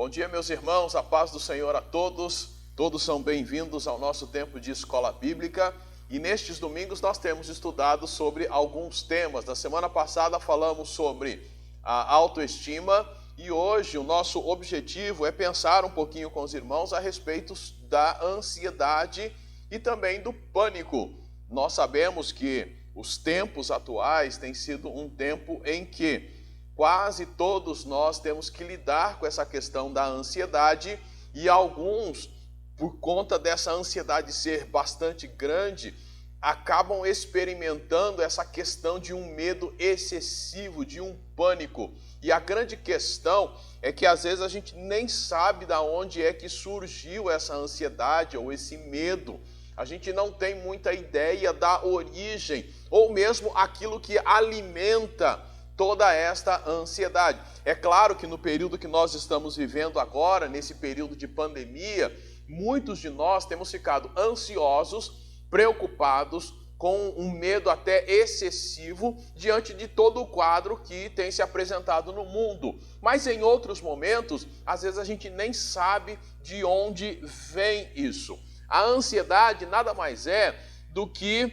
Bom dia, meus irmãos, a paz do Senhor a todos. Todos são bem-vindos ao nosso tempo de escola bíblica. E nestes domingos nós temos estudado sobre alguns temas. Na semana passada falamos sobre a autoestima e hoje o nosso objetivo é pensar um pouquinho com os irmãos a respeito da ansiedade e também do pânico. Nós sabemos que os tempos atuais têm sido um tempo em que quase todos nós temos que lidar com essa questão da ansiedade e alguns, por conta dessa ansiedade ser bastante grande, acabam experimentando essa questão de um medo excessivo, de um pânico. E a grande questão é que às vezes a gente nem sabe de onde é que surgiu essa ansiedade ou esse medo. A gente não tem muita ideia da origem ou mesmo aquilo que alimenta toda esta ansiedade. É claro que no período que nós estamos vivendo agora, nesse período de pandemia, muitos de nós temos ficado ansiosos, preocupados, com um medo até excessivo diante de todo o quadro que tem se apresentado no mundo. Mas em outros momentos, às vezes a gente nem sabe de onde vem isso. A ansiedade nada mais é do que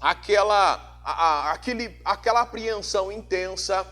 aquela apreensão intensa,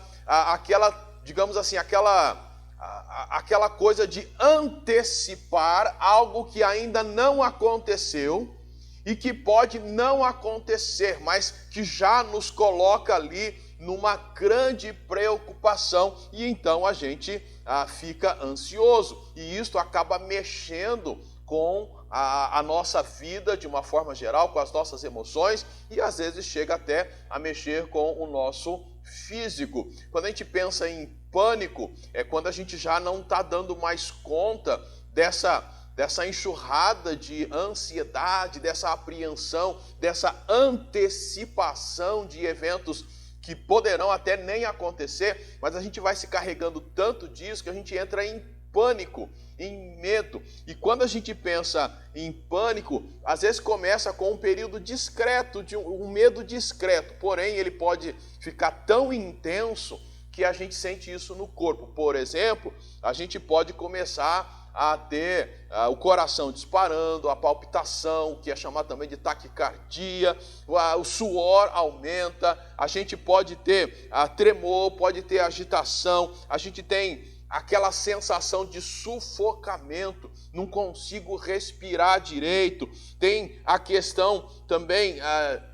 digamos assim, aquela coisa de antecipar algo que ainda não aconteceu e que pode não acontecer, mas que já nos coloca ali numa grande preocupação e então a gente fica ansioso e isto acaba mexendo com a nossa vida de uma forma geral, com as nossas emoções e às vezes chega até a mexer com o nosso físico. Quando a gente pensa em pânico, é quando a gente já não está dando mais conta dessa enxurrada de ansiedade, dessa apreensão, dessa antecipação de eventos que poderão até nem acontecer, mas a gente vai se carregando tanto disso que a gente entra em pânico, em medo. E quando a gente pensa em pânico, às vezes começa com um período discreto, de um medo discreto, porém ele pode ficar tão intenso que a gente sente isso no corpo. Por exemplo, a gente pode começar a ter o coração disparando, a palpitação, que é chamada também de taquicardia, o suor aumenta, a gente pode ter tremor, pode ter agitação, a gente tem aquela sensação de sufocamento, não consigo respirar direito, tem a questão também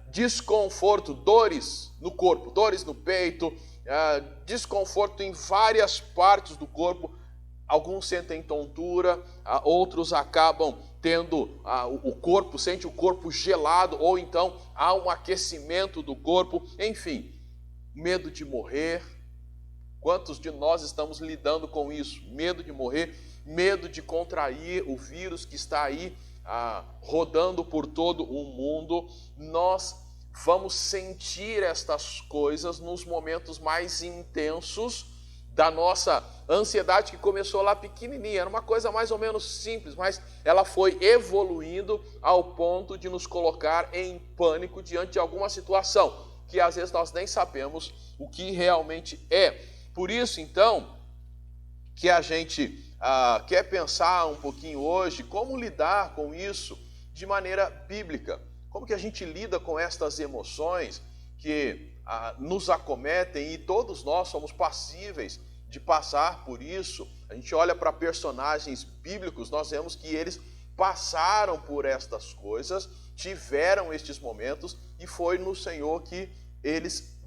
desconforto, dores no corpo, dores no peito, desconforto em várias partes do corpo. Alguns sentem tontura, outros acabam tendo sente o corpo gelado, ou então há um aquecimento do corpo, enfim, medo de morrer. Quantos de nós estamos lidando com isso? Medo de morrer, medo de contrair o vírus que está aí rodando por todo o mundo. Nós vamos sentir estas coisas nos momentos mais intensos da nossa ansiedade, que começou lá pequenininha, era uma coisa mais ou menos simples, mas ela foi evoluindo ao ponto de nos colocar em pânico diante de alguma situação, que às vezes nós nem sabemos o que realmente é. Por isso, então, que a gente quer pensar um pouquinho hoje como lidar com isso de maneira bíblica. Como que a gente lida com estas emoções que nos acometem e todos nós somos passíveis de passar por isso. A gente olha para personagens bíblicos, nós vemos que eles passaram por estas coisas, tiveram estes momentos e foi no Senhor que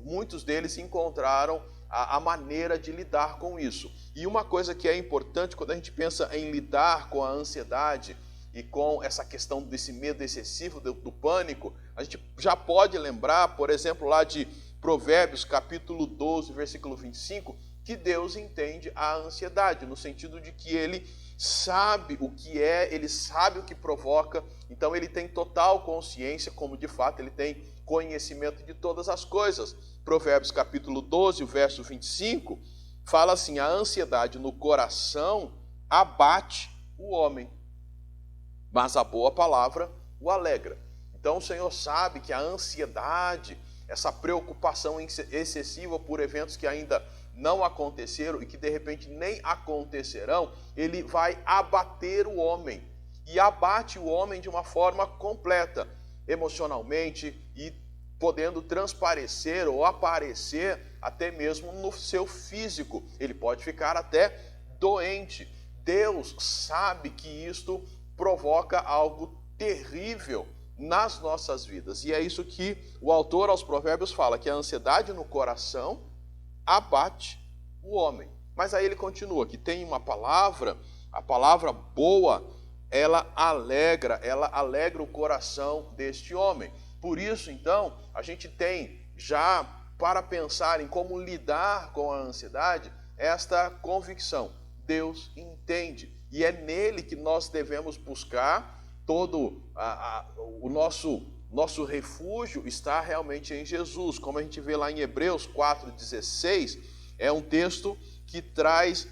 muitos deles encontraram a maneira de lidar com isso. E uma coisa que é importante quando a gente pensa em lidar com a ansiedade e com essa questão desse medo excessivo, do pânico, a gente já pode lembrar, por exemplo, lá de Provérbios, capítulo 12, versículo 25, que Deus entende a ansiedade, no sentido de que Ele sabe o que é, Ele sabe o que provoca, então Ele tem total consciência, como de fato Ele tem conhecimento de todas as coisas. Provérbios capítulo 12, verso 25, fala assim: a ansiedade no coração abate o homem, mas a boa palavra o alegra. Então o Senhor sabe que a ansiedade, essa preocupação excessiva por eventos que ainda não aconteceram e que de repente nem acontecerão, ele vai abater o homem. E abate o homem de uma forma completa, emocionalmente e podendo transparecer ou aparecer até mesmo no seu físico. Ele pode ficar até doente. Deus sabe que isto provoca algo terrível nas nossas vidas. E é isso que o autor aos Provérbios fala, que a ansiedade no coração abate o homem. Mas aí ele continua, que tem uma palavra, a palavra boa, ela alegra o coração deste homem. Por isso, então, a gente tem já para pensar em como lidar com a ansiedade, esta convicção. Deus entende. E é nele que nós devemos buscar todo o nosso refúgio está realmente em Jesus. Como a gente vê lá em Hebreus 4,16, é um texto que traz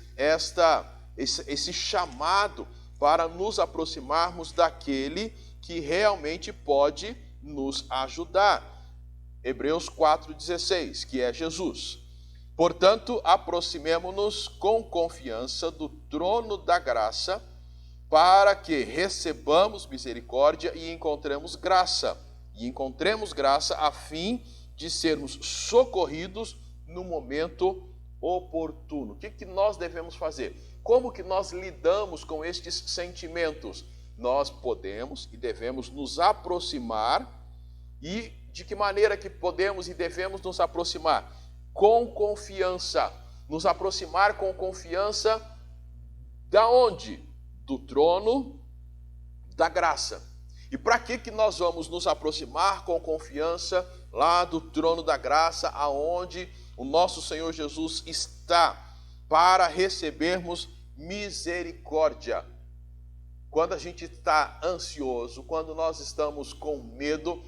esse chamado para nos aproximarmos daquele que realmente pode nos ajudar. Hebreus 4,16, que é Jesus. Portanto, aproximemo-nos com confiança do trono da graça, para que recebamos misericórdia e encontremos graça. E encontremos graça a fim de sermos socorridos no momento oportuno. O que nós devemos fazer? Como que nós lidamos com estes sentimentos? Nós podemos e devemos nos aproximar. E de que maneira que podemos e devemos nos aproximar? Com confiança. Nos aproximar com confiança da onde? Do trono da graça. E para que nós vamos nos aproximar com confiança lá do trono da graça, aonde o nosso Senhor Jesus está, para recebermos misericórdia? Quando a gente está ansioso, quando nós estamos com medo,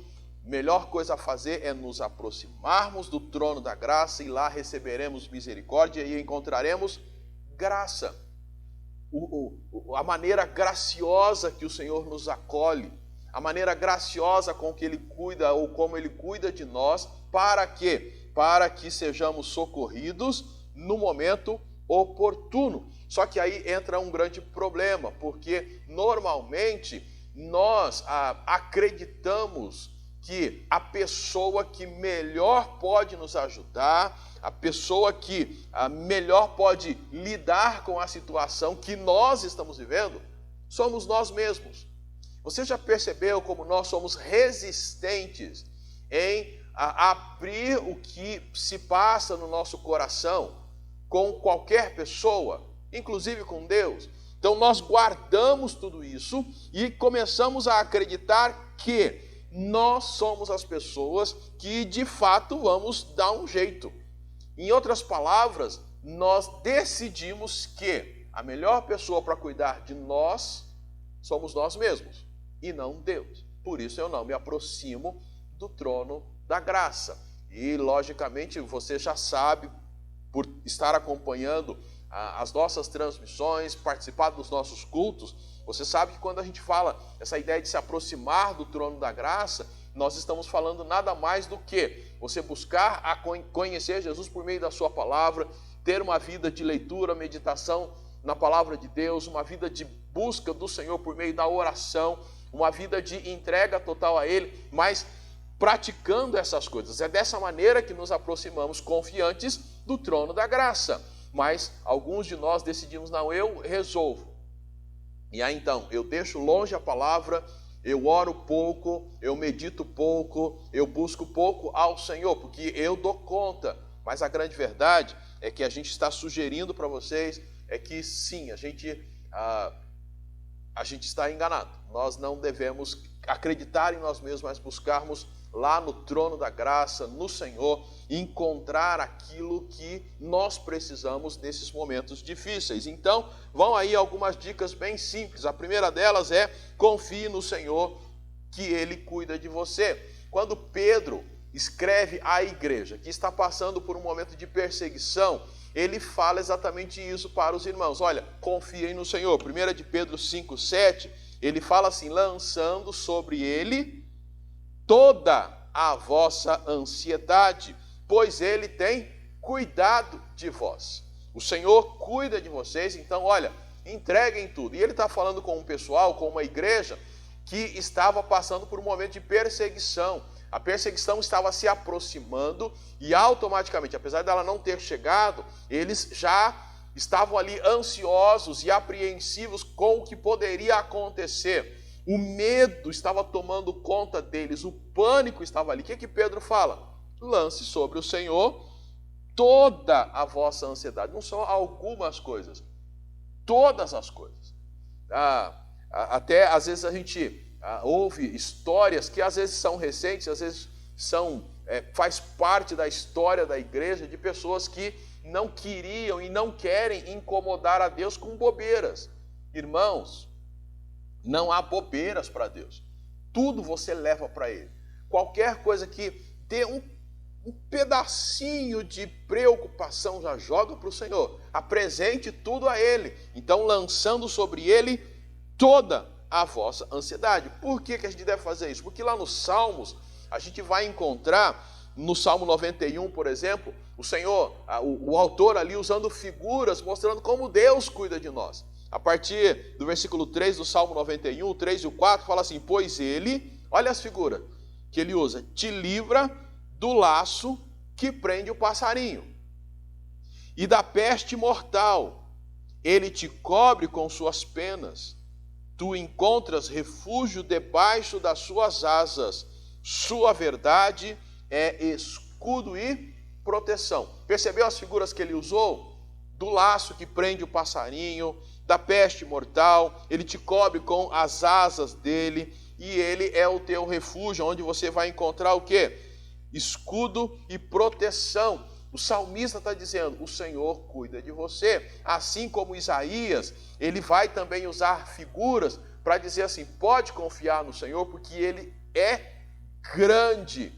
a melhor coisa a fazer é nos aproximarmos do trono da graça e lá receberemos misericórdia e encontraremos graça. A maneira graciosa que o Senhor nos acolhe, a maneira graciosa com que Ele cuida ou como Ele cuida de nós, para quê? Para que sejamos socorridos no momento oportuno. Só que aí entra um grande problema, porque normalmente nós acreditamos que a pessoa que melhor pode nos ajudar, a pessoa que melhor pode lidar com a situação que nós estamos vivendo, somos nós mesmos. Você já percebeu como nós somos resistentes em abrir o que se passa no nosso coração com qualquer pessoa, inclusive com Deus? Então nós guardamos tudo isso e começamos a acreditar que nós somos as pessoas que de fato vamos dar um jeito. Em outras palavras, nós decidimos que a melhor pessoa para cuidar de nós somos nós mesmos e não Deus. Por isso eu não me aproximo do trono da graça. E logicamente você já sabe, por estar acompanhando as nossas transmissões, participar dos nossos cultos, você sabe que quando a gente fala essa ideia de se aproximar do trono da graça, nós estamos falando nada mais do que você buscar conhecer Jesus por meio da sua palavra, ter uma vida de leitura, meditação na palavra de Deus, uma vida de busca do Senhor por meio da oração, uma vida de entrega total a Ele, mas praticando essas coisas. É dessa maneira que nos aproximamos confiantes do trono da graça. Mas alguns de nós decidimos, não, eu resolvo. E aí então, eu deixo longe a palavra, eu oro pouco, eu medito pouco, eu busco pouco ao Senhor, porque eu dou conta. Mas a grande verdade é que a gente está sugerindo para vocês, é que sim, a gente está enganado. Nós não devemos acreditar em nós mesmos, mas buscarmos lá no trono da graça, no Senhor, encontrar aquilo que nós precisamos nesses momentos difíceis. Então, vão aí algumas dicas bem simples. A primeira delas é: confie no Senhor, que Ele cuida de você. Quando Pedro escreve à igreja que está passando por um momento de perseguição, ele fala exatamente isso para os irmãos. Olha, confiem no Senhor. 1 de Pedro 5,7, ele fala assim: lançando sobre Ele toda a vossa ansiedade, pois Ele tem cuidado de vós. O Senhor cuida de vocês, então, olha, entreguem tudo. E ele está falando com um pessoal, com uma igreja que estava passando por um momento de perseguição. A perseguição estava se aproximando e automaticamente, apesar dela não ter chegado, eles já estavam ali ansiosos e apreensivos com o que poderia acontecer. O medo estava tomando conta deles, o pânico estava ali. O que Pedro fala? Lance sobre o Senhor toda a vossa ansiedade. Não são algumas coisas, todas as coisas. Até às vezes a gente ouve histórias que às vezes são recentes, às vezes faz parte da história da igreja, de pessoas que não queriam e não querem incomodar a Deus com bobeiras. Irmãos, não há bobeiras para Deus. Tudo você leva para Ele. Qualquer coisa que dê um pedacinho de preocupação, já joga para o Senhor. Apresente tudo a Ele. Então, lançando sobre Ele toda a vossa ansiedade. Por que a gente deve fazer isso? Porque lá nos Salmos, a gente vai encontrar, no Salmo 91, por exemplo, o Senhor, o autor ali usando figuras, mostrando como Deus cuida de nós. A partir do versículo 3 do Salmo 91, o 3 e o 4, fala assim: pois ele, olha as figuras que ele usa, te livra do laço que prende o passarinho e da peste mortal, ele te cobre com suas penas, tu encontras refúgio debaixo das suas asas, sua verdade é escudo e proteção. Percebeu as figuras que ele usou? Do laço que prende o passarinho, da peste mortal, ele te cobre com as asas dele, e ele é o teu refúgio, onde você vai encontrar o quê? Escudo e proteção. O salmista está dizendo, o Senhor cuida de você. Assim como Isaías, ele vai também usar figuras para dizer assim, pode confiar no Senhor, porque ele é grande.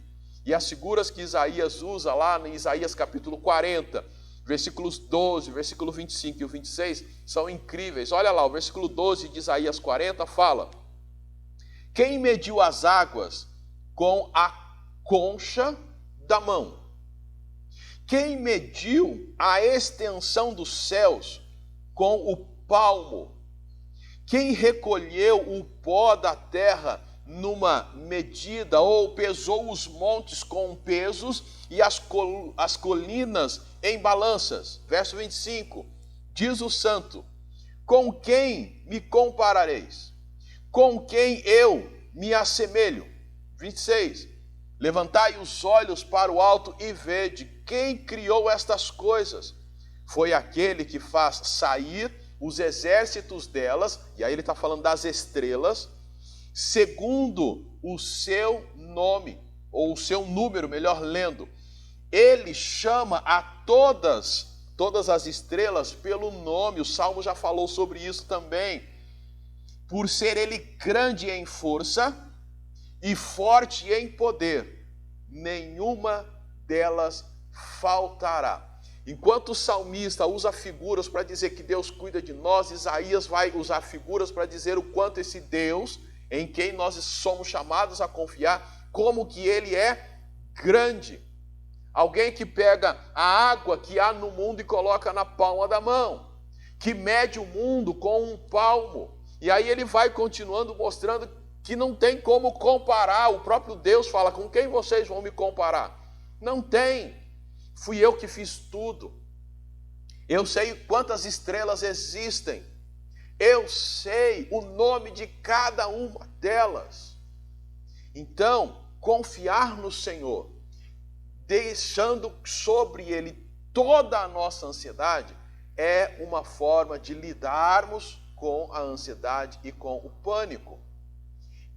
E as figuras que Isaías usa lá em Isaías capítulo 40, versículos 12, versículo 25 e o 26, são incríveis. Olha lá, o versículo 12 de Isaías 40 fala: quem mediu as águas com a concha da mão? Quem mediu a extensão dos céus com o palmo? Quem recolheu o pó da terra numa medida, ou pesou os montes com pesos e as colinas em balanças? Verso 25, diz o santo: com quem me comparareis? Com quem eu me assemelho? 26, levantai os olhos para o alto e vede, quem criou estas coisas? Foi aquele que faz sair os exércitos delas, e aí ele está falando das estrelas, segundo o seu nome, ou o seu número, melhor lendo. Ele chama a todas as estrelas pelo nome. O Salmo já falou sobre isso também. Por ser ele grande em força e forte em poder, nenhuma delas faltará. Enquanto o salmista usa figuras para dizer que Deus cuida de nós, Isaías vai usar figuras para dizer o quanto esse Deus, em quem nós somos chamados a confiar, como que ele é grande. Alguém que pega a água que há no mundo e coloca na palma da mão, que mede o mundo com um palmo. E aí ele vai continuando mostrando que não tem como comparar. O próprio Deus fala, com quem vocês vão me comparar? Não tem. Fui eu que fiz tudo. Eu sei quantas estrelas existem. Eu sei o nome de cada uma delas. Então, confiar no Senhor, deixando sobre Ele toda a nossa ansiedade, é uma forma de lidarmos com a ansiedade e com o pânico.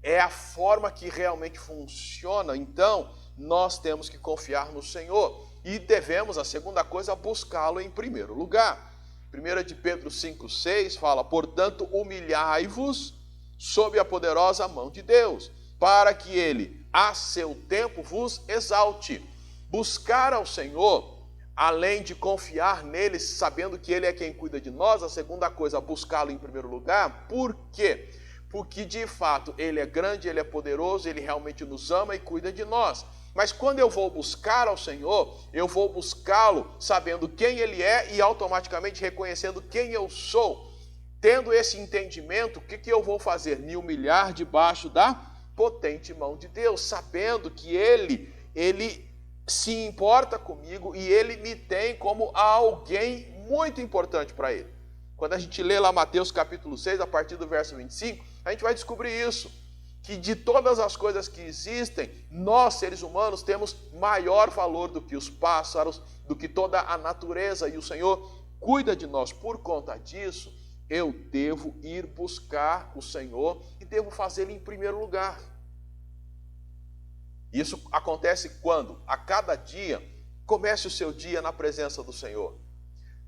É a forma que realmente funciona. Então, nós temos que confiar no Senhor. E devemos, a segunda coisa, buscá-lo em primeiro lugar. 1 de Pedro 5,6 fala: portanto, humilhai-vos sob a poderosa mão de Deus, para que Ele, a seu tempo, vos exalte. Buscar ao Senhor, além de confiar nele, sabendo que Ele é quem cuida de nós, a segunda coisa, buscá-lo em primeiro lugar. Por quê? Porque de fato Ele é grande, Ele é poderoso, Ele realmente nos ama e cuida de nós. Mas quando eu vou buscar ao Senhor, eu vou buscá-lo sabendo quem Ele é e automaticamente reconhecendo quem eu sou. Tendo esse entendimento, o que eu vou fazer? Me humilhar debaixo da potente mão de Deus, sabendo que Ele se importa comigo e Ele me tem como alguém muito importante para Ele. Quando a gente lê lá Mateus capítulo 6, a partir do verso 25, a gente vai descobrir isso, que de todas as coisas que existem, nós, seres humanos, temos maior valor do que os pássaros, do que toda a natureza, e o Senhor cuida de nós. Por conta disso, eu devo ir buscar o Senhor e devo fazê-lo em primeiro lugar. Isso acontece quando, a cada dia, comece o seu dia na presença do Senhor.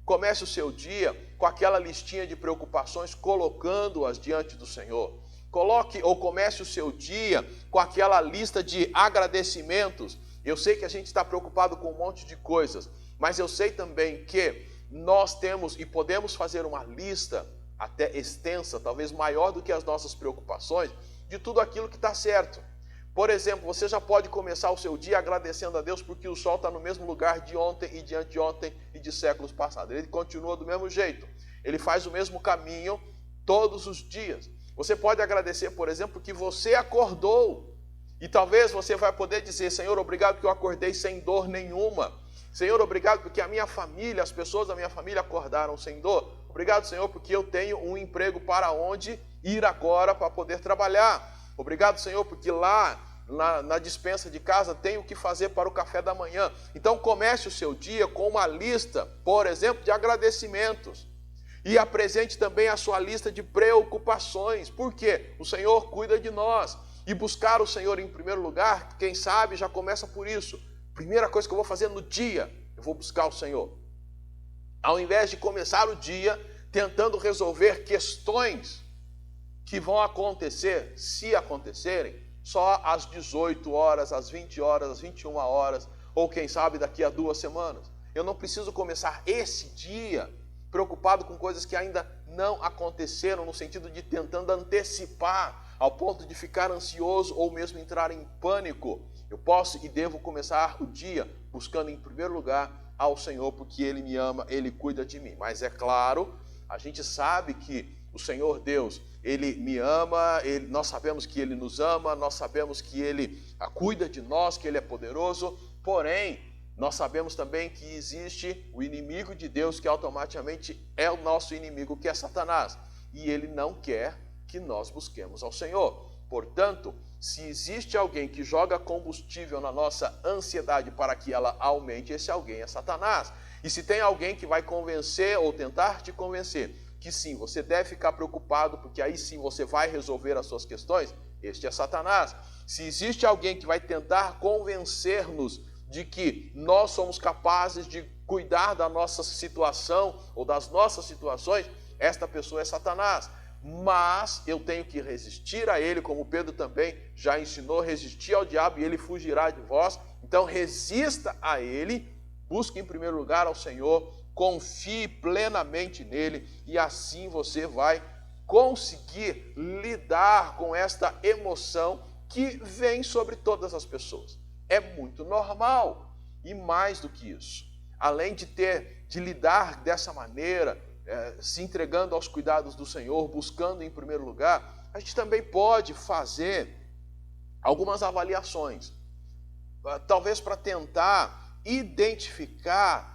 Comece o seu dia com aquela listinha de preocupações, colocando-as diante do Senhor. Comece o seu dia com aquela lista de agradecimentos. Eu sei que a gente está preocupado com um monte de coisas, mas eu sei também que nós temos e podemos fazer uma lista até extensa, talvez maior do que as nossas preocupações, de tudo aquilo que está certo. Por exemplo, você já pode começar o seu dia agradecendo a Deus porque o sol está no mesmo lugar de ontem e de anteontem e de séculos passados. Ele continua do mesmo jeito. Ele faz o mesmo caminho todos os dias. Você pode agradecer, por exemplo, que você acordou. E talvez você vai poder dizer: Senhor, obrigado que eu acordei sem dor nenhuma. Senhor, obrigado porque a minha família, as pessoas da minha família acordaram sem dor. Obrigado, Senhor, porque eu tenho um emprego para onde ir agora para poder trabalhar. Obrigado, Senhor, porque lá na despensa de casa tem o que fazer para o café da manhã. Então comece o seu dia com uma lista, por exemplo, de agradecimentos. E apresente também a sua lista de preocupações. Por quê? O Senhor cuida de nós. E buscar o Senhor em primeiro lugar, quem sabe já começa por isso. Primeira coisa que eu vou fazer no dia, eu vou buscar o Senhor. Ao invés de começar o dia tentando resolver questões que vão acontecer, se acontecerem, só às 18 horas, às 20 horas, às 21 horas, ou quem sabe daqui a 2 semanas. Eu não preciso começar esse dia preocupado com coisas que ainda não aconteceram, no sentido de tentando antecipar, ao ponto de ficar ansioso ou mesmo entrar em pânico. Eu posso e devo começar o dia buscando em primeiro lugar ao Senhor, porque Ele me ama, Ele cuida de mim. Mas é claro, a gente sabe que o Senhor Deus, Ele me ama, nós sabemos que Ele nos ama, nós sabemos que Ele cuida de nós, que Ele é poderoso, porém, nós sabemos também que existe o inimigo de Deus, que automaticamente é o nosso inimigo, que é Satanás, e ele não quer que nós busquemos ao Senhor. Portanto, se existe alguém que joga combustível na nossa ansiedade para que ela aumente, esse alguém é Satanás. E se tem alguém que vai convencer ou tentar te convencer que sim, você deve ficar preocupado, porque aí sim você vai resolver as suas questões, este é Satanás. Se existe alguém que vai tentar convencer-nos de que nós somos capazes de cuidar da nossa situação ou das nossas situações, esta pessoa é Satanás. Mas eu tenho que resistir a ele, como Pedro também já ensinou, resistir ao diabo e ele fugirá de vós. Então resista a ele, busque em primeiro lugar ao Senhor, confie plenamente nele e assim você vai conseguir lidar com esta emoção que vem sobre todas as pessoas. É muito normal. E mais do que isso, além de lidar dessa maneira, se entregando aos cuidados do Senhor, buscando em primeiro lugar, a gente também pode fazer algumas avaliações, talvez para tentar identificar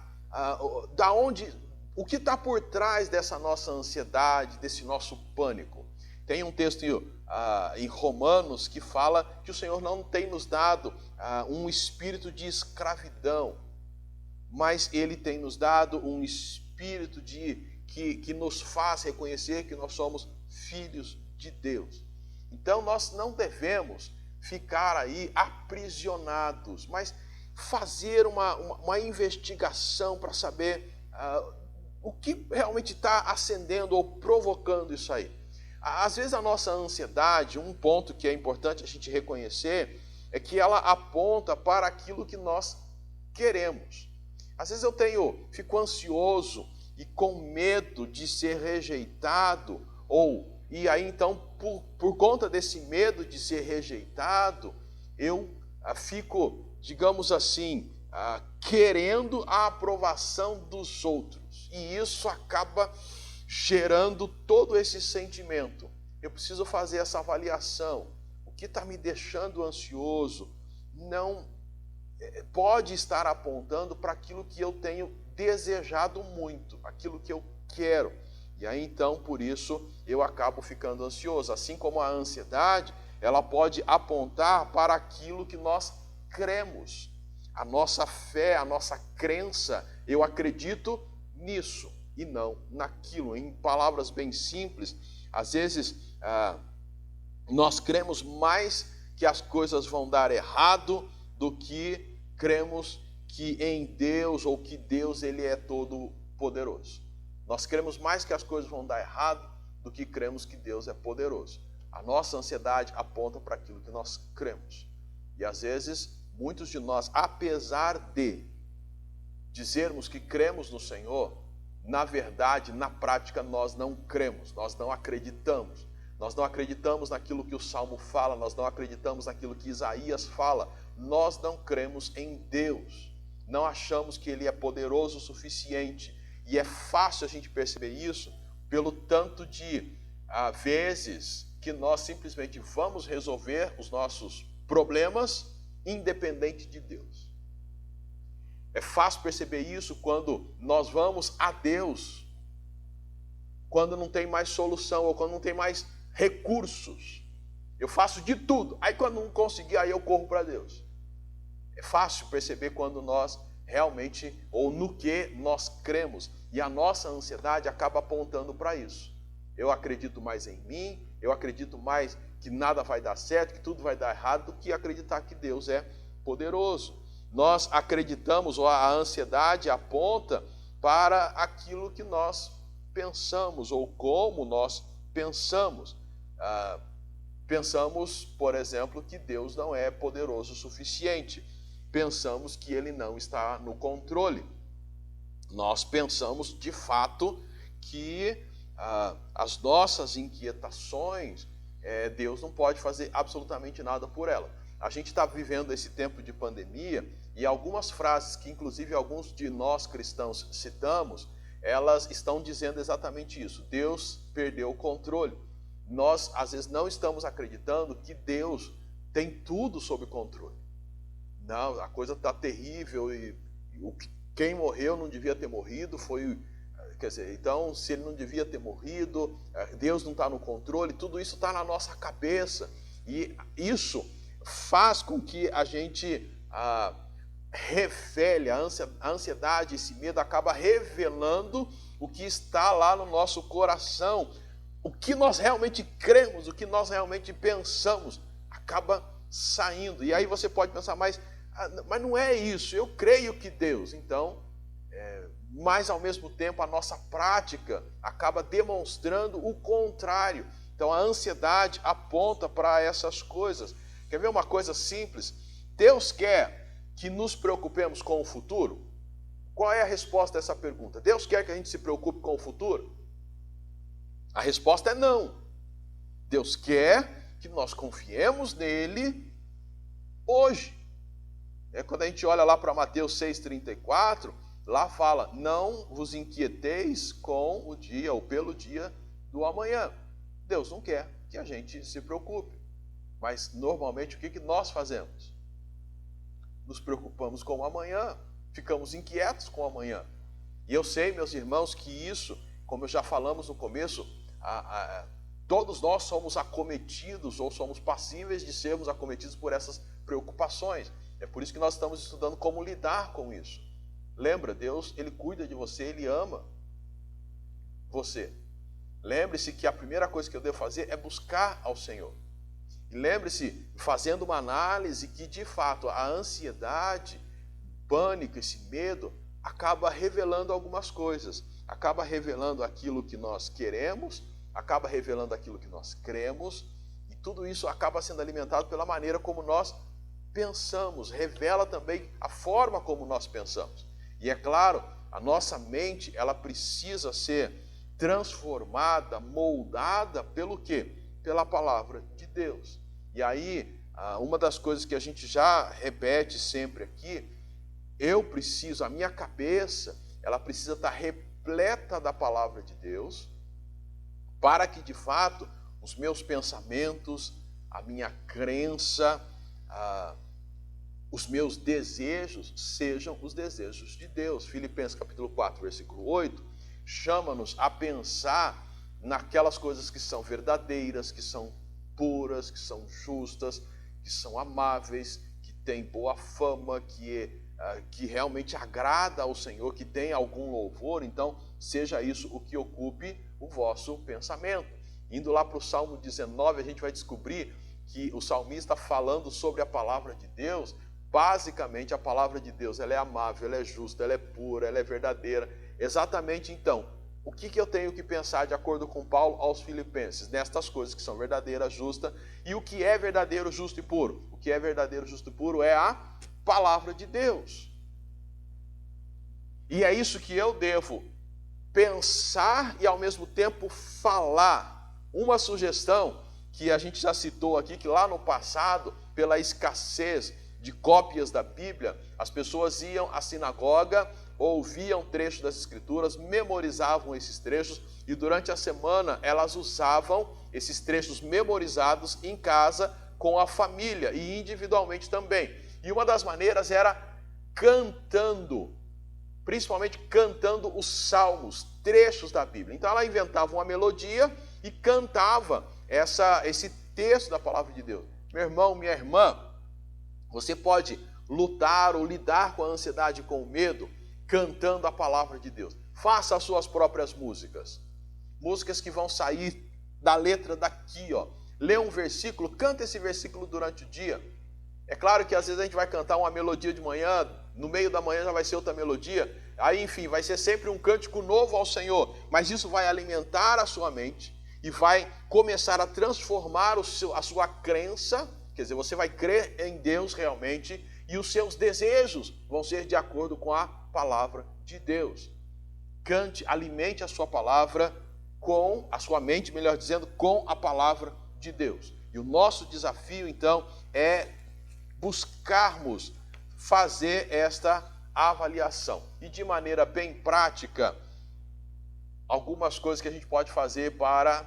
o que está por trás dessa nossa ansiedade, desse nosso pânico. Tem um texto em Romanos que fala que o Senhor não tem nos dado um espírito de escravidão, mas Ele tem nos dado um espírito que nos faz reconhecer que nós somos filhos de Deus. Então nós não devemos ficar aí aprisionados, mas fazer uma investigação para saber o que realmente está acendendo ou provocando isso aí. Às vezes a nossa ansiedade, um ponto que é importante a gente reconhecer, é que ela aponta para aquilo que nós queremos. Às vezes eu fico ansioso e com medo de ser rejeitado, e aí então, por conta desse medo de ser rejeitado, eu fico digamos assim, querendo a aprovação dos outros. E isso acaba gerando todo esse sentimento. Eu preciso fazer essa avaliação. O que está me deixando ansioso não pode estar apontando para aquilo que eu tenho desejado muito, aquilo que eu quero. E aí então, por isso, eu acabo ficando ansioso. Assim como a ansiedade, ela pode apontar para aquilo que nós cremos. A nossa fé, a nossa crença, eu acredito nisso e não naquilo. Em palavras bem simples, às vezes nós cremos mais que as coisas vão dar errado do que cremos que em Deus, ou que Deus ele é todo poderoso. Nós cremos mais que as coisas vão dar errado do que cremos que Deus é poderoso. A nossa ansiedade aponta para aquilo que nós cremos. E às vezes, muitos de nós, apesar de dizermos que cremos no Senhor, na verdade, na prática, nós não cremos, nós não acreditamos. Nós não acreditamos naquilo que o Salmo fala, nós não acreditamos naquilo que Isaías fala, nós não cremos em Deus. Não achamos que Ele é poderoso o suficiente. E é fácil a gente perceber isso pelo tanto de vezes que nós simplesmente vamos resolver os nossos problemas independente de Deus. É fácil perceber isso quando nós vamos a Deus, quando não tem mais solução ou quando não tem mais recursos. Eu faço de tudo. Aí quando não conseguir, aí eu corro para Deus. É fácil perceber quando nós realmente, ou no que nós cremos. E a nossa ansiedade acaba apontando para isso. Eu acredito mais em mim, eu acredito mais que nada vai dar certo, que tudo vai dar errado, do que acreditar que Deus é poderoso. Nós acreditamos, ou a ansiedade aponta para aquilo que nós pensamos, ou como nós pensamos. Pensamos, por exemplo, que Deus não é poderoso o suficiente. Pensamos que Ele não está no controle. Nós pensamos, de fato, que as nossas inquietações, Deus não pode fazer absolutamente nada por ela. A gente está vivendo esse tempo de pandemia e algumas frases que, inclusive, alguns de nós cristãos citamos, elas estão dizendo exatamente isso. Deus perdeu o controle. Nós, às vezes, não estamos acreditando que Deus tem tudo sob controle. Não, a coisa está terrível e quem morreu não devia ter morrido, quer dizer, então, se ele não devia ter morrido, Deus não está no controle, tudo isso está na nossa cabeça. E isso faz com que a gente revele, a ansiedade, esse medo acaba revelando o que está lá no nosso coração. O que nós realmente cremos, o que nós realmente pensamos, acaba saindo. E aí você pode pensar, mas não é isso, eu creio que Deus. Então, mas ao mesmo tempo a nossa prática acaba demonstrando o contrário. Então a ansiedade aponta para essas coisas. Quer ver uma coisa simples? Deus quer que nos preocupemos com o futuro? Qual é a resposta a essa pergunta? Deus quer que a gente se preocupe com o futuro? A resposta é não. Deus quer que nós confiemos nele hoje. Quando a gente olha lá para Mateus 6,34, lá fala, não vos inquieteis com o dia ou pelo dia do amanhã. Deus não quer que a gente se preocupe. Mas normalmente o que nós fazemos? Nos preocupamos com o amanhã, ficamos inquietos com o amanhã. E eu sei, meus irmãos, que isso, como já falamos no começo, todos nós somos acometidos ou somos passíveis de sermos acometidos por essas preocupações. É por isso que nós estamos estudando como lidar com isso. Lembra, Deus, Ele cuida de você, Ele ama você. Lembre-se que a primeira coisa que eu devo fazer é buscar ao Senhor. E lembre-se, fazendo uma análise, que de fato a ansiedade, pânico, esse medo, acaba revelando algumas coisas. Acaba revelando aquilo que nós queremos, acaba revelando aquilo que nós cremos, e tudo isso acaba sendo alimentado pela maneira como nós pensamos, revela também a forma como nós pensamos. E é claro, a nossa mente, ela precisa ser transformada, moldada pelo quê? Pela palavra de Deus. E aí, uma das coisas que a gente já repete sempre aqui, a minha cabeça, ela precisa estar repleta da palavra de Deus, para que de fato os meus pensamentos, a minha crença, os meus desejos sejam os desejos de Deus. Filipenses capítulo 4, versículo 8, chama-nos a pensar naquelas coisas que são verdadeiras, que são puras, que são justas, que são amáveis, que têm boa fama, que realmente agrada ao Senhor, que tem algum louvor. Então, seja isso o que ocupe o vosso pensamento. Indo lá para o Salmo 19, a gente vai descobrir que o salmista falando sobre a palavra de Deus, basicamente a palavra de Deus, ela é amável, ela é justa, ela é pura, ela é verdadeira. Exatamente então, o que eu tenho que pensar de acordo com Paulo aos Filipenses? Nestas coisas que são verdadeiras, justas, e o que é verdadeiro, justo e puro? O que é verdadeiro, justo e puro é a palavra de Deus. E é isso que eu devo pensar e ao mesmo tempo falar. Uma sugestão que a gente já citou aqui, que lá no passado, pela escassez de cópias da Bíblia, as pessoas iam à sinagoga, ouviam trechos das Escrituras, memorizavam esses trechos e durante a semana elas usavam esses trechos memorizados em casa com a família e individualmente também. E uma das maneiras era cantando, principalmente cantando os salmos, trechos da Bíblia. Então ela inventava uma melodia e cantava esse texto da palavra de Deus. Meu irmão, minha irmã, você pode lutar ou lidar com a ansiedade e com o medo cantando a palavra de Deus. Faça as suas próprias músicas. Músicas que vão sair da letra daqui, ó. Lê um versículo, canta esse versículo durante o dia. É claro que às vezes a gente vai cantar uma melodia de manhã, no meio da manhã já vai ser outra melodia. Aí, enfim, vai ser sempre um cântico novo ao Senhor. Mas isso vai alimentar a sua mente e vai começar a transformar a sua crença. Quer dizer, você vai crer em Deus realmente e os seus desejos vão ser de acordo com a palavra de Deus. Cante, alimente a sua palavra com a sua mente, melhor dizendo, com a palavra de Deus. E o nosso desafio, então, é buscarmos fazer esta avaliação. E de maneira bem prática, algumas coisas que a gente pode fazer para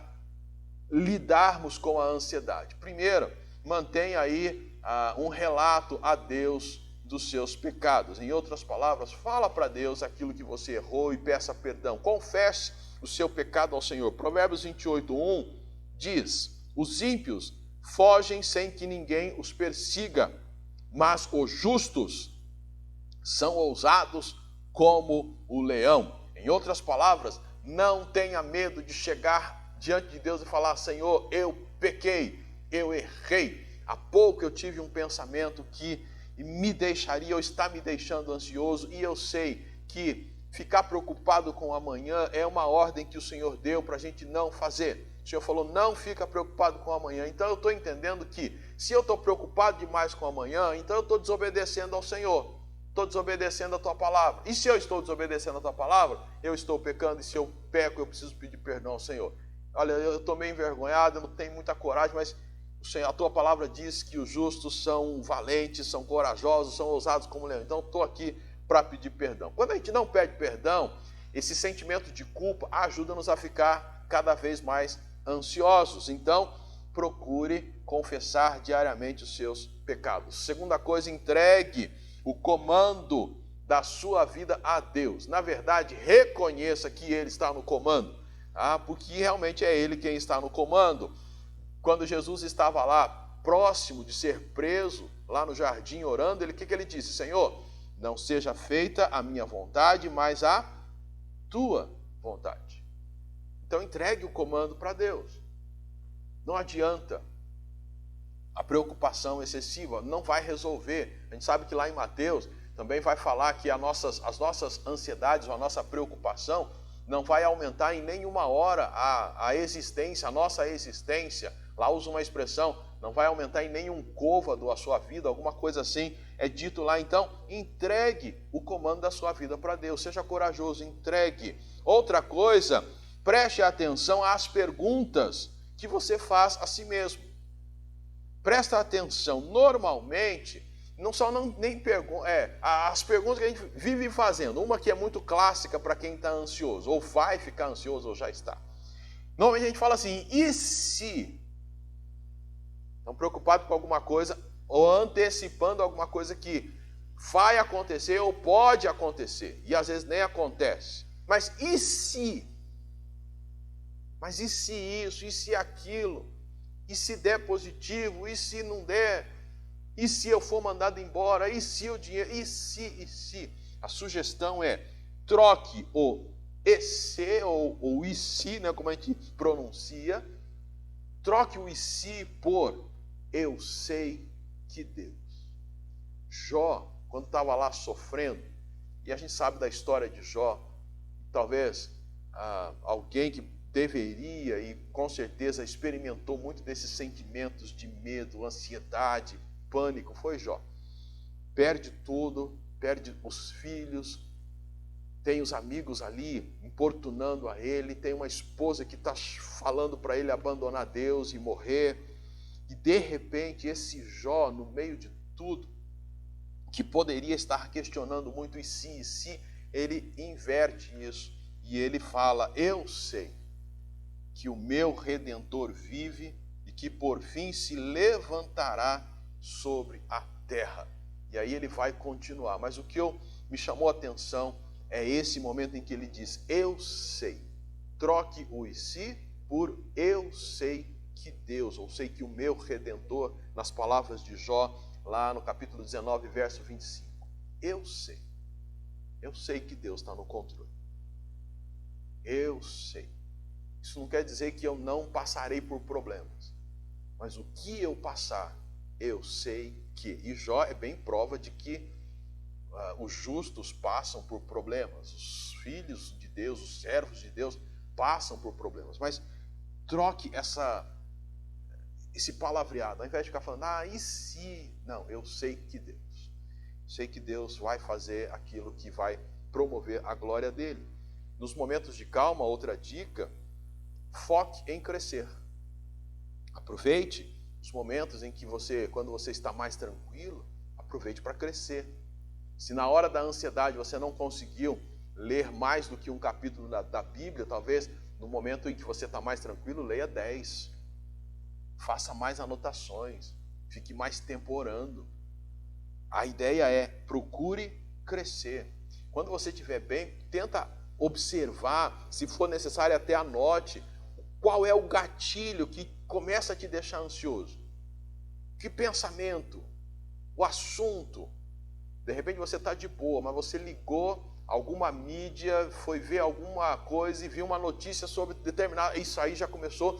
lidarmos com a ansiedade. Primeiro, mantenha aí um relato a Deus dos seus pecados. Em outras palavras, fala para Deus aquilo que você errou e peça perdão. Confesse o seu pecado ao Senhor. Provérbios 28:1 diz: os ímpios fogem sem que ninguém os persiga, mas os justos são ousados como o leão. Em outras palavras, não tenha medo de chegar diante de Deus e falar: Senhor, eu pequei, eu errei. Há pouco eu tive um pensamento que me deixaria ou está me deixando ansioso, e eu sei que ficar preocupado com o amanhã é uma ordem que o Senhor deu para a gente não fazer. O Senhor falou: não fica preocupado com o amanhã. Então eu estou entendendo que se eu estou preocupado demais com o amanhã, então eu estou desobedecendo ao Senhor, estou desobedecendo a tua palavra. E se eu estou desobedecendo a tua palavra, eu estou pecando, e se eu peco, eu preciso pedir perdão ao Senhor. Olha, eu estou meio envergonhado, eu não tenho muita coragem, mas Senhor, a tua palavra diz que os justos são valentes, são corajosos, são ousados como leão. Então estou aqui para pedir perdão. Quando a gente não pede perdão, esse sentimento de culpa ajuda-nos a ficar cada vez mais ansiosos. Então, procure confessar diariamente os seus pecados. Segunda coisa, entregue o comando da sua vida a Deus. Na verdade, reconheça que Ele está no comando, porque realmente é Ele quem está no comando. Quando Jesus estava lá, próximo de ser preso, lá no jardim, orando, o que ele disse? Senhor, não seja feita a minha vontade, mas a tua vontade. Então entregue o comando para Deus. Não adianta. A preocupação excessiva não vai resolver. A gente sabe que lá em Mateus também vai falar que as nossas ansiedades, a nossa preocupação não vai aumentar em nenhuma hora a existência, a nossa existência. Lá usa uma expressão, não vai aumentar em nenhum côvado a sua vida, alguma coisa assim é dito lá. Então, entregue o comando da sua vida para Deus, seja corajoso, entregue. Outra coisa, preste atenção às perguntas que você faz a si mesmo. presta atenção, normalmente, não só nem pergunta, as perguntas que a gente vive fazendo, uma que é muito clássica para quem está ansioso, ou vai ficar ansioso, ou já está. Normalmente a gente fala assim, e se? Estão preocupados com alguma coisa, ou antecipando alguma coisa que vai acontecer ou pode acontecer, e às vezes nem acontece. Mas e se? Mas e se isso? E se aquilo? E se der positivo? E se não der? E se eu for mandado embora? E se o dinheiro? E se? E se? A sugestão é troque o e se ou e se, né, como a gente pronuncia, troque o e se por eu sei que Deus. Jó, quando estava lá sofrendo, e a gente sabe da história de Jó, talvez alguém que deveria e com certeza experimentou muito desses sentimentos de medo, ansiedade, pânico, foi Jó. Perde tudo, perde os filhos, tem os amigos ali importunando a ele, tem uma esposa que está falando para ele abandonar Deus e morrer, e de repente esse Jó, no meio de tudo, que poderia estar questionando muito e se, ele inverte isso e ele fala, eu sei que o meu Redentor vive e que por fim se levantará sobre a terra. E aí ele vai continuar. Mas o que me chamou a atenção é esse momento em que ele diz, eu sei. Troque o e se por eu sei que Deus, ou sei que o meu Redentor, nas palavras de Jó, lá no capítulo 19, verso 25. Eu sei. Eu sei que Deus está no controle. Eu sei. Isso não quer dizer que eu não passarei por problemas. Mas o que eu passar, eu sei que. E Jó é bem prova de que os justos passam por problemas. Os filhos de Deus, os servos de Deus, passam por problemas. Mas troque esse palavreado. Ao invés de ficar falando, e se? Não, eu sei que Deus. Sei que Deus vai fazer aquilo que vai promover a glória dele. Nos momentos de calma, outra dica, foque em crescer. Aproveite os momentos em que quando você está mais tranquilo, aproveite para crescer. Se na hora da ansiedade você não conseguiu ler mais do que um capítulo da Bíblia, talvez no momento em que você está mais tranquilo, leia 10. Faça mais anotações, fique mais tempo orando. A ideia é, procure crescer. Quando você estiver bem, tenta observar, se for necessário até anote, qual é o gatilho que começa a te deixar ansioso. Que pensamento, o assunto. De repente você está de boa, mas você ligou alguma mídia, foi ver alguma coisa e viu uma notícia sobre determinada... Isso aí já começou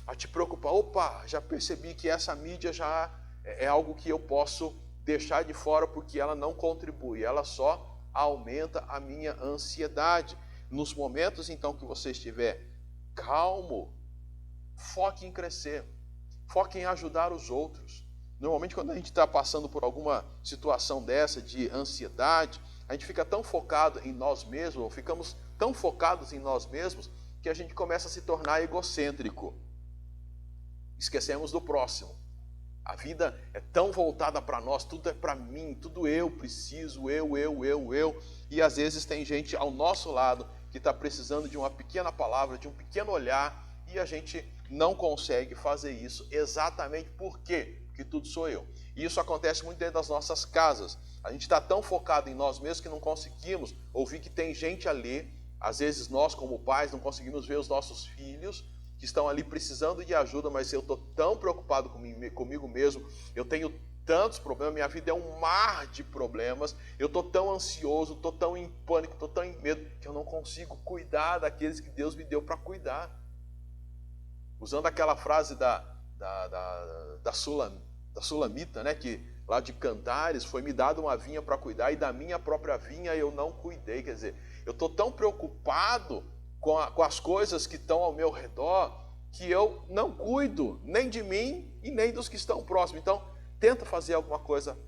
a te preocupar. Opa, já percebi que essa mídia já é algo que eu posso deixar de fora porque ela não contribui, ela só aumenta a minha ansiedade. Nos momentos então que você estiver calmo, foque em crescer, foque em ajudar os outros. Normalmente quando a gente está passando por alguma situação dessa de ansiedade, a gente fica tão focado em nós mesmos, ou ficamos tão focados em nós mesmos, que a gente começa a se tornar egocêntrico. Esquecemos do próximo. A vida é tão voltada para nós, tudo é para mim, tudo eu preciso, eu. E às vezes tem gente ao nosso lado que está precisando de uma pequena palavra, de um pequeno olhar, e a gente não consegue fazer isso exatamente por quê? Porque tudo sou eu. E isso acontece muito dentro das nossas casas. A gente está tão focado em nós mesmos que não conseguimos ouvir que tem gente ali, às vezes nós como pais não conseguimos ver os nossos filhos, que estão ali precisando de ajuda, mas eu estou tão preocupado comigo mesmo, eu tenho tantos problemas, minha vida é um mar de problemas, eu estou tão ansioso, estou tão em pânico, estou tão em medo, que eu não consigo cuidar daqueles que Deus me deu para cuidar. Usando aquela frase da Sulamita, né, que lá de Cantares, foi me dada uma vinha para cuidar e da minha própria vinha eu não cuidei. Quer dizer, eu estou tão preocupado com as coisas que estão ao meu redor, que eu não cuido nem de mim e nem dos que estão próximos. Então, tenta fazer alguma coisa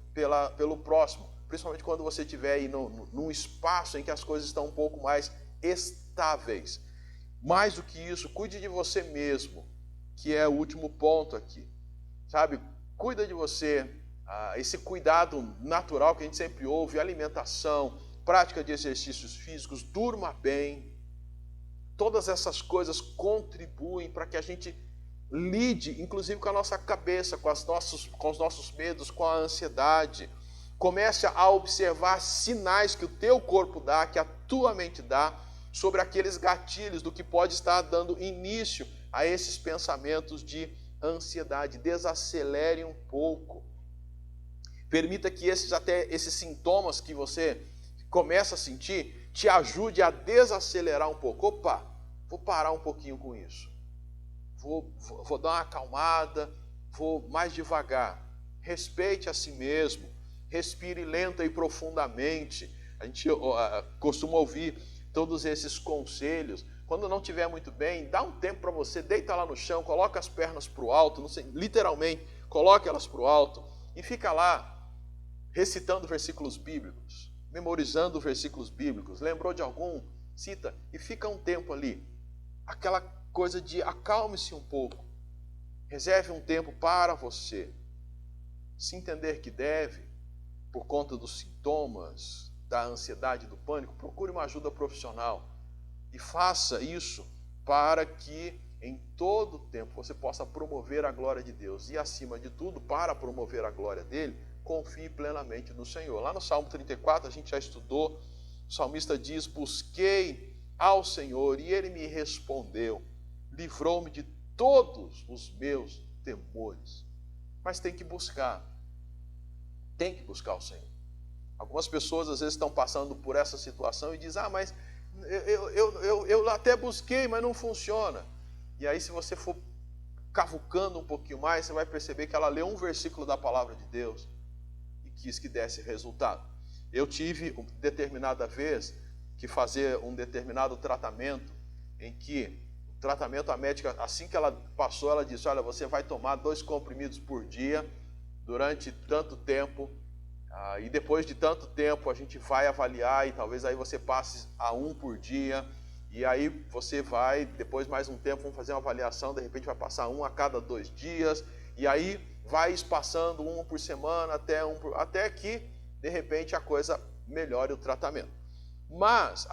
pelo próximo, principalmente quando você estiver aí num espaço em que as coisas estão um pouco mais estáveis. Mais do que isso, cuide de você mesmo, que é o último ponto aqui. Sabe, cuida de você, esse cuidado natural que a gente sempre ouve, alimentação, prática de exercícios físicos, durma bem. Todas essas coisas contribuem para que a gente lide, inclusive com a nossa cabeça, com os nossos medos, com a ansiedade. Comece a observar sinais que o teu corpo dá, que a tua mente dá, sobre aqueles gatilhos do que pode estar dando início a esses pensamentos de ansiedade. Desacelere um pouco. Permita que esses sintomas que você começa a sentir te ajude a desacelerar um pouco. Opa, vou parar um pouquinho com isso. Vou dar uma acalmada, vou mais devagar. Respeite a si mesmo. Respire lenta e profundamente. A gente costuma ouvir todos esses conselhos. Quando não estiver muito bem, dá um tempo para você, deita lá no chão, coloca as pernas para o alto, não sei, literalmente, coloque elas para o alto e fica lá recitando versículos bíblicos, memorizando versículos bíblicos. Lembrou de algum? Cita e fica um tempo ali. Aquela coisa de acalme-se um pouco. Reserve um tempo para você. Se entender que deve, por conta dos sintomas, da ansiedade, do pânico, procure uma ajuda profissional. E faça isso para que em todo tempo você possa promover a glória de Deus. E acima de tudo, para promover a glória dele, confie plenamente no Senhor. Lá no Salmo 34, a gente já estudou, o salmista diz: busquei ao Senhor e ele me respondeu, livrou-me de todos os meus temores. Mas tem que buscar o Senhor. Algumas pessoas às vezes estão passando por essa situação e dizem: mas eu até busquei, mas não funciona. E aí, se você for cavucando um pouquinho mais, você vai perceber que ela leu um versículo da palavra de Deus e quis que desse resultado. Eu tive determinada vez que fazer um determinado tratamento, em que o tratamento, a médica, assim que ela passou, ela disse: olha, você vai tomar 2 comprimidos por dia durante tanto tempo, e depois de tanto tempo a gente vai avaliar e talvez aí você passe a 1 por dia, e aí você vai, depois mais um tempo, vamos fazer uma avaliação, de repente vai passar 1 a cada 2 dias, e aí vai espaçando 1 por semana até que de repente a coisa melhore o tratamento. Mas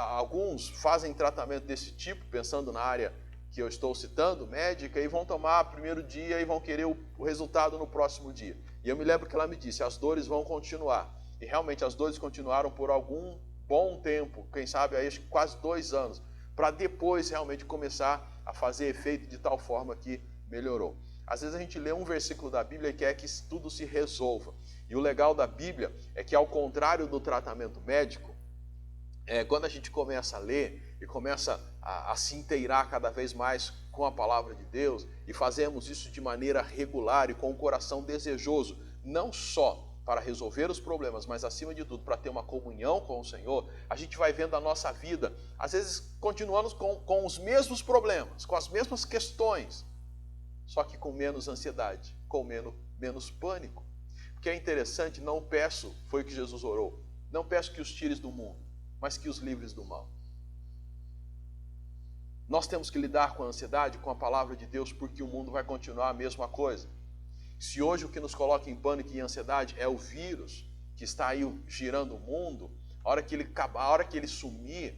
alguns fazem tratamento desse tipo, pensando na área que eu estou citando, médica, e vão tomar o primeiro dia e vão querer o resultado no próximo dia. E eu me lembro que ela me disse: as dores vão continuar. E realmente as dores continuaram por algum bom tempo, quem sabe aí acho que quase 2 anos, para depois realmente começar a fazer efeito de tal forma que melhorou. Às vezes a gente lê um versículo da Bíblia e quer que tudo se resolva. E o legal da Bíblia é que, ao contrário do tratamento médico, quando a gente começa a ler e começa a se inteirar cada vez mais com a palavra de Deus, e fazemos isso de maneira regular e com o coração desejoso, não só para resolver os problemas, mas acima de tudo para ter uma comunhão com o Senhor, a gente vai vendo a nossa vida, às vezes continuamos com os mesmos problemas, com as mesmas questões, só que com menos ansiedade, com menos pânico. Porque é interessante, não peço, foi o que Jesus orou, não peço que os tires do mundo, mas que os livres do mal. Nós temos que lidar com a ansiedade, com a palavra de Deus, porque o mundo vai continuar a mesma coisa. Se hoje o que nos coloca em pânico e ansiedade é o vírus que está aí girando o mundo, a hora que ele sumir,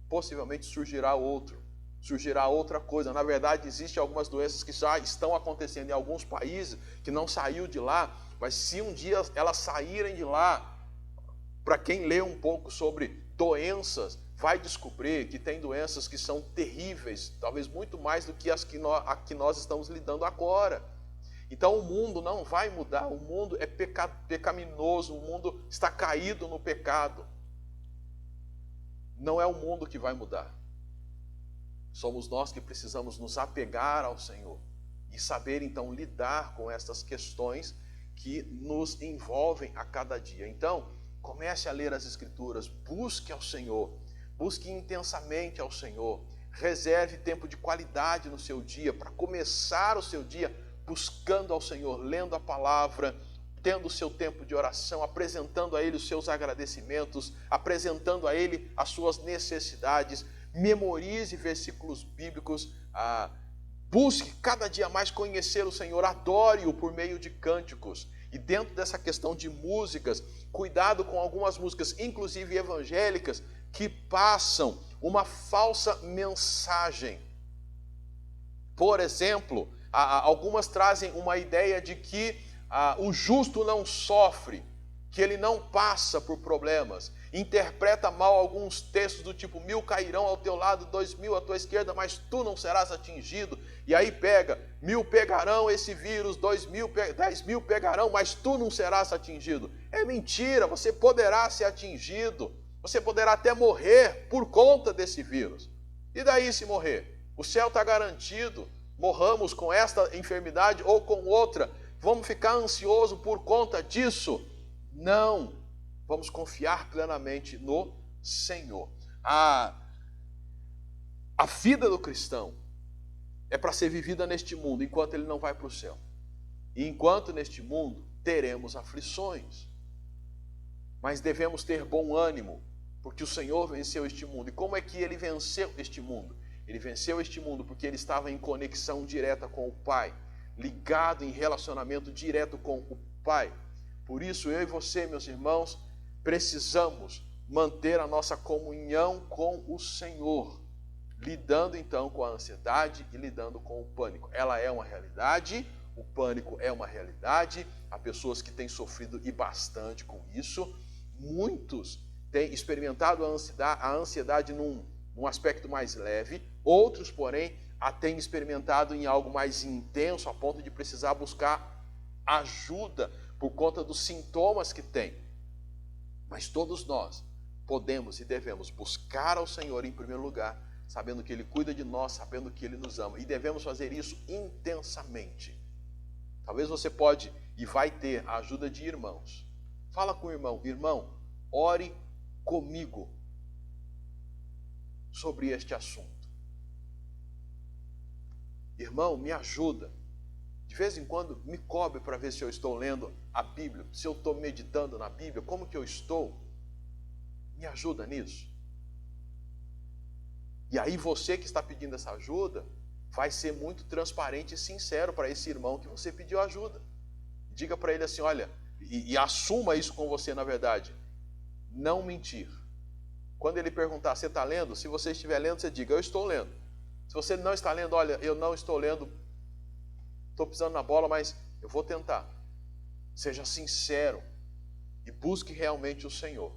possivelmente surgirá outra coisa. Na verdade, existem algumas doenças que já estão acontecendo em alguns países, que não saiu de lá, mas se um dia elas saírem de lá, para quem lê um pouco sobre doenças, vai descobrir que tem doenças que são terríveis, talvez muito mais do que as que nós estamos lidando agora. Então o mundo não vai mudar, o mundo é pecaminoso, o mundo está caído no pecado. Não é o mundo que vai mudar. Somos nós que precisamos nos apegar ao Senhor e saber então lidar com estas questões que nos envolvem a cada dia. Então, comece a ler as Escrituras, busque ao Senhor, busque intensamente ao Senhor, reserve tempo de qualidade no seu dia, para começar o seu dia buscando ao Senhor, lendo a palavra, tendo o seu tempo de oração, apresentando a Ele os seus agradecimentos, apresentando a Ele as suas necessidades. Memorize versículos bíblicos Busque cada dia mais conhecer o Senhor, adore-o por meio de cânticos. E dentro dessa questão de músicas, cuidado com algumas músicas, inclusive evangélicas, que passam uma falsa mensagem. Por exemplo, algumas trazem uma ideia de que o justo não sofre, que ele não passa por problemas. Interpreta mal alguns textos do tipo: 1000 cairão ao teu lado, 2000 à tua esquerda, mas tu não serás atingido. E aí pega: 1000 pegarão esse vírus, 10.000 pegarão, mas tu não serás atingido. É mentira, você poderá ser atingido, você poderá até morrer por conta desse vírus. E daí se morrer? O céu está garantido, morramos com esta enfermidade ou com outra, vamos ficar ansiosos por conta disso? Não, vamos confiar plenamente no Senhor. A vida do cristão é para ser vivida neste mundo, enquanto ele não vai para o céu. E enquanto neste mundo teremos aflições. Mas devemos ter bom ânimo, porque o Senhor venceu este mundo. E como é que ele venceu este mundo? Ele venceu este mundo porque ele estava em conexão direta com o Pai, ligado em relacionamento direto com o Pai. Por isso, eu e você, meus irmãos, precisamos manter a nossa comunhão com o Senhor, lidando então com a ansiedade e lidando com o pânico. Ela é uma realidade, o pânico é uma realidade, há pessoas que têm sofrido e bastante com isso. Muitos têm experimentado a ansiedade num aspecto mais leve, outros, porém, a têm experimentado em algo mais intenso, a ponto de precisar buscar ajuda por conta dos sintomas que têm. Mas todos nós podemos e devemos buscar ao Senhor em primeiro lugar, sabendo que Ele cuida de nós, sabendo que Ele nos ama. E devemos fazer isso intensamente. Talvez você pode e vai ter a ajuda de irmãos. Fala com o irmão: irmão, ore comigo sobre este assunto. Irmão, me ajuda. De vez em quando me cobre para ver se eu estou lendo a Bíblia, se eu estou meditando na Bíblia, como que eu estou. Me ajuda nisso. E aí você que está pedindo essa ajuda, vai ser muito transparente e sincero para esse irmão que você pediu ajuda. Diga para ele assim: olha, e assuma isso com você, na verdade. Não mentir. Quando ele perguntar: você está lendo? Se você estiver lendo, você diga: eu estou lendo. Se você não está lendo: olha, eu não estou lendo, estou pisando na bola, mas eu vou tentar. Seja sincero e busque realmente o Senhor.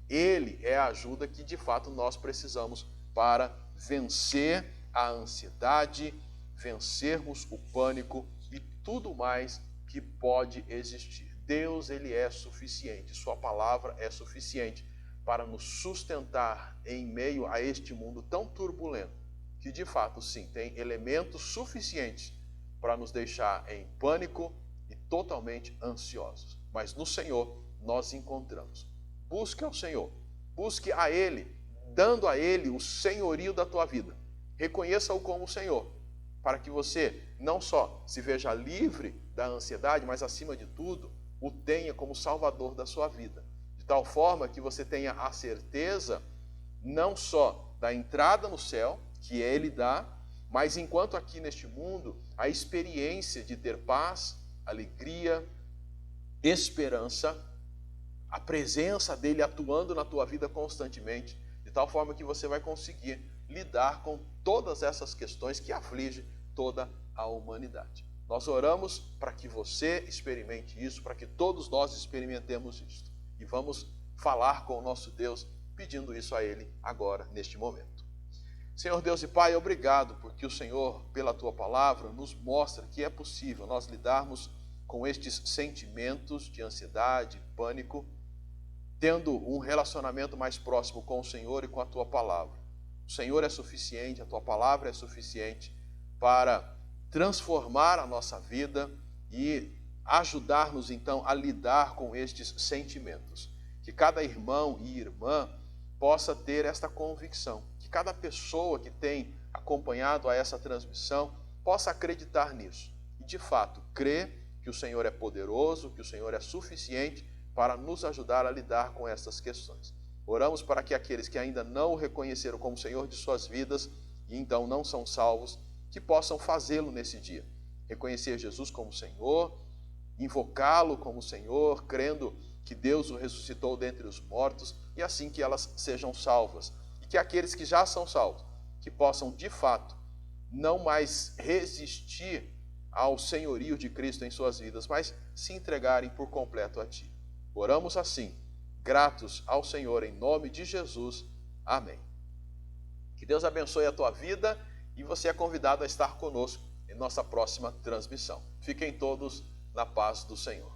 Ele é a ajuda que de fato nós precisamos para vencer a ansiedade, vencermos o pânico e tudo mais que pode existir. Deus, Ele é suficiente, Sua palavra é suficiente para nos sustentar em meio a este mundo tão turbulento, que de fato, sim, tem elementos suficientes para nos deixar em pânico e totalmente ansiosos. Mas no Senhor nós encontramos. Busque ao Senhor, busque a Ele, dando a Ele o senhorio da tua vida. Reconheça-o como Senhor, para que você não só se veja livre da ansiedade, mas acima de tudo, o tenha como Salvador da sua vida. De tal forma que você tenha a certeza não só da entrada no céu, que Ele dá, mas enquanto aqui neste mundo, a experiência de ter paz, alegria, esperança, a presença dEle atuando na tua vida constantemente, de tal forma que você vai conseguir lidar com todas essas questões que afligem toda a humanidade. Nós oramos para que você experimente isso, para que todos nós experimentemos isso. E vamos falar com o nosso Deus, pedindo isso a Ele agora, neste momento. Senhor Deus e Pai, obrigado, porque o Senhor, pela Tua palavra, nos mostra que é possível nós lidarmos com estes sentimentos de ansiedade, pânico, tendo um relacionamento mais próximo com o Senhor e com a Tua palavra. O Senhor é suficiente, a Tua palavra é suficiente para transformar a nossa vida e ajudar-nos então a lidar com estes sentimentos. Que cada irmão e irmã possa ter esta convicção, que cada pessoa que tem acompanhado a essa transmissão possa acreditar nisso e de fato crer que o Senhor é poderoso, que o Senhor é suficiente para nos ajudar a lidar com essas questões. Oramos para que aqueles que ainda não o reconheceram como Senhor de suas vidas e então não são salvos, que possam fazê-lo nesse dia. Reconhecer Jesus como Senhor, invocá-lo como Senhor, crendo que Deus o ressuscitou dentre os mortos, e assim que elas sejam salvas. E que aqueles que já são salvos, que possam de fato não mais resistir ao senhorio de Cristo em suas vidas, mas se entregarem por completo a Ti. Oramos assim, gratos ao Senhor em nome de Jesus. Amém. Que Deus abençoe a tua vida e você é convidado a estar conosco em nossa próxima transmissão. Fiquem todos na paz do Senhor.